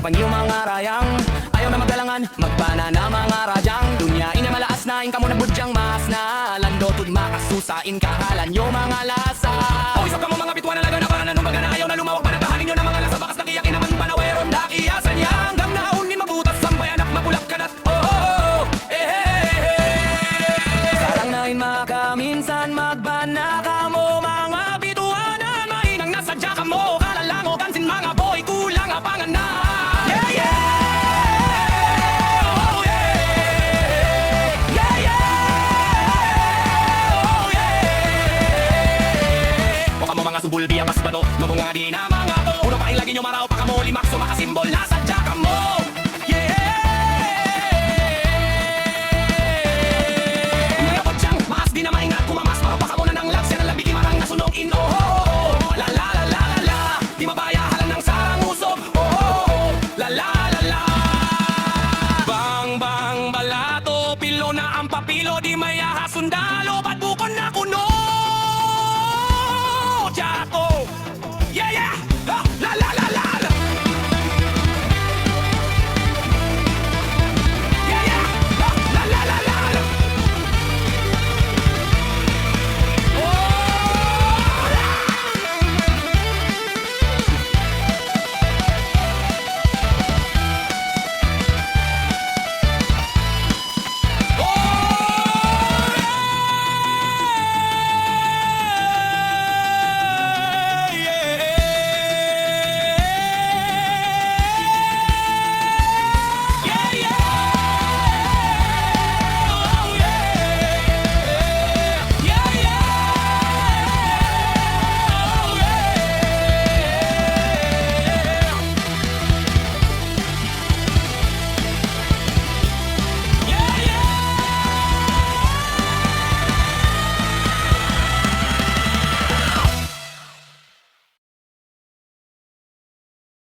pang iyong mga rayang. Ayaw na magdalangan, magbana na mga radyang. Dunya ina malaas na, ing kamo na budyang mas na lando tud makasusain kahalan yo mga lasa. O isa ka mo mga bituan na laga na para nanumbaga na ayaw na lumawak. Panatahanin nyo na mga lasa, bakas nakiyakin naman panaweron. Nakiyasan niya hanggang naunin mabutas, sampay anak mapulak ka nat. Sarang nain makaminsan magbana ka mo mga bituanan. Mainang nasadya ka mo, kalalango kansin mga boy, kulang abangan na. Mga subul biya mas bato, mga di na mga to. Uno pa ilagin nyo maraw pa kamo limak, sumakasymbol na